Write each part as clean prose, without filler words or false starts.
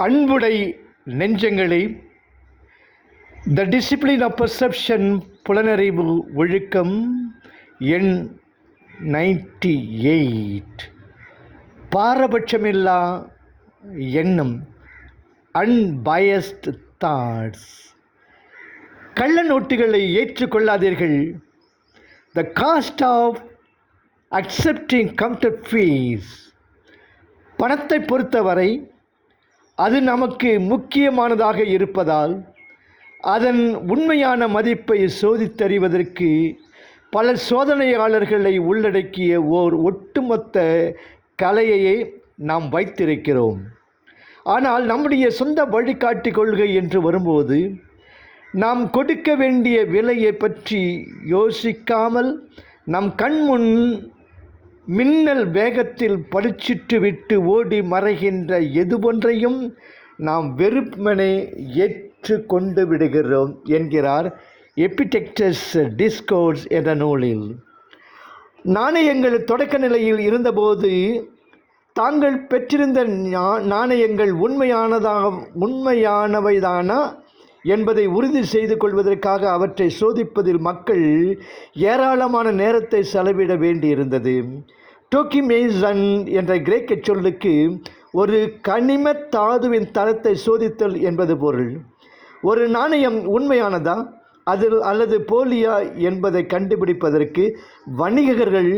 அன்புடை நெஞ்சங்களே, த discipline of perception புலனறிவு ஒழுக்கம் எண் 98. பாரபட்சமில்லா எண்ணம், அன்பயஸ்ட் தாட்ஸ். கள்ள நோட்டுகளை ஏற்றுக்கொள்ளாதீர்கள். த காஸ்ட் ஆஃப் அக்செப்டிங் கவுண்டர்ஃபீட்ஸ். பணத்தை பொறுத்தவரை அது நமக்கு முக்கியமானதாக இருப்பதால் அதன் உண்மையான மதிப்பை சோதித்தறிவதற்கு பல சோதனையாளர்களை உள்ளடக்கிய ஓர் ஒட்டுமொத்த கலையையே நாம் வைத்திருக்கிறோம். ஆனால் நம்முடைய சொந்த வழிகாட்டி கொள்கை என்று வரும்போது நாம் கொடுக்க வேண்டிய விலையை பற்றி யோசிக்காமல் நம் கண்முன் மின்னல் வேகத்தில் பளிச்சிட்டு விட்டு ஓடி மறைகின்ற எதுவொன்றையும் நாம் வெறுமனே ஏற்று கொண்டு விடுகிறோம் என்கிறார் எபிடெக்டஸ் டிஸ்கோர்ஸ் என்ற நூலில். நாணயங்கள் தொடக்க நிலையில் இருந்தபோது தாங்கள் பெற்றிருந்த நாணயங்கள் உண்மையானவைதானா என்பதை உறுதி செய்து கொள்வதற்காக அவற்றை சோதிப்பதில் மக்கள் ஏராளமான நேரத்தை செலவிட வேண்டியிருந்தது. டோக்கிமேசன் என்ற கிரேக்க சொல்லுக்கு ஒரு கனிம தாதுவின் தரத்தை சோதித்தல் என்பது பொருள். ஒரு நாணயம் உண்மையானதா அல்லது போலியா என்பதை கண்டுபிடிப்பதற்கு வணிகர்கள்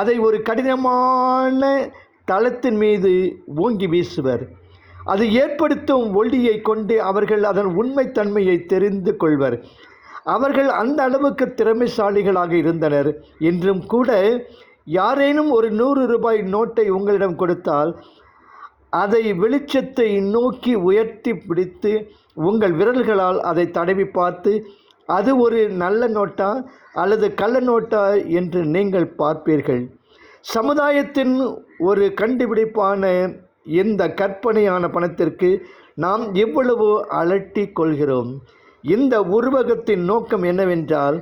அதை ஒரு கடினமான தளத்தின் மீது ஓங்கி வீசுவர். அது ஏற்படுத்தும் ஒளியை கொண்டு அவர்கள் அதன் உண்மைத்தன்மையை தெரிந்து கொள்வர். அவர்கள் அந்த அளவுக்கு திறமைசாலிகளாக இருந்தனர். இன்றும் கூட யாரேனும் ஒரு 100 ரூபாய் நோட்டை உங்களிடம் கொடுத்தால் அதை வெளிச்சத்தை நோக்கி உயர்த்தி பிடித்து உங்கள் விரல்களால் அதை தடவி பார்த்து அது ஒரு நல்ல நோட்டா அல்லது கள்ள நோட்டா என்று நீங்கள் பார்ப்பீர்கள். சமுதாயத்தின் ஒரு கண்டுபிடிப்பான இந்த கற்பனையான பணத்திற்கு நாம் எவ்வளவு அலட்டி கொள்கிறோம். இந்த உருவகத்தின் நோக்கம் என்னவென்றால்,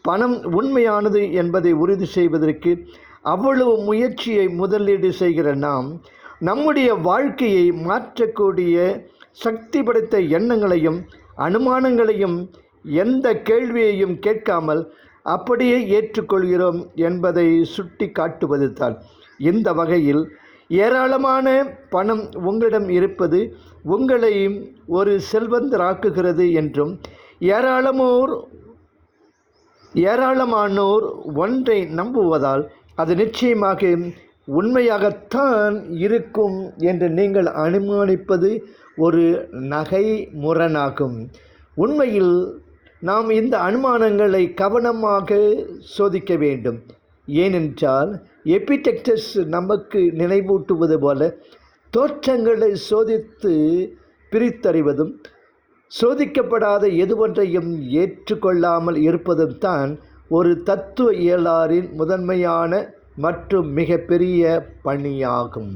பணம் உண்மையானது என்பதை உறுதி செய்வதற்கு அவ்வளவு முயற்சியை முதலீடு செய்கிற நாம் நம்முடைய வாழ்க்கையை மாற்றக்கூடிய சக்தி படைத்த எண்ணங்களையும் அனுமானங்களையும் எந்த கேள்வியையும் கேட்காமல் அப்படியே ஏற்றுக்கொள்கிறோம் என்பதை சுட்டி காட்டுவது தான். இந்த வகையில் ஏராளமான பணம் உங்களிடம் இருப்பது உங்களை ஒரு செல்வந்தராக்குகிறது என்றும் ஏராளமானோர் ஒன்றை நம்புவதால் அது நிச்சயமாக உண்மையாகத்தான் இருக்கும் என்று நீங்கள் அனுமானிப்பது ஒரு நகைமுரணாகும். உண்மையில் நாம் இந்த அனுமானங்களை கவனமாக சோதிக்க வேண்டும். ஏனென்றால் எபிடெக்டஸ் நமக்கு நினைவூட்டுவது போல தோற்றங்களை சோதித்து பிரித்தறிவதும் சோதிக்கப்படாத எதுவொன்றையும் ஏற்றுக்கொள்ளாமல் இருப்பதும் தான் ஒரு தத்துவ இயலாரின் முதன்மையான மற்றும் மிகப்பெரிய பணியாகும்.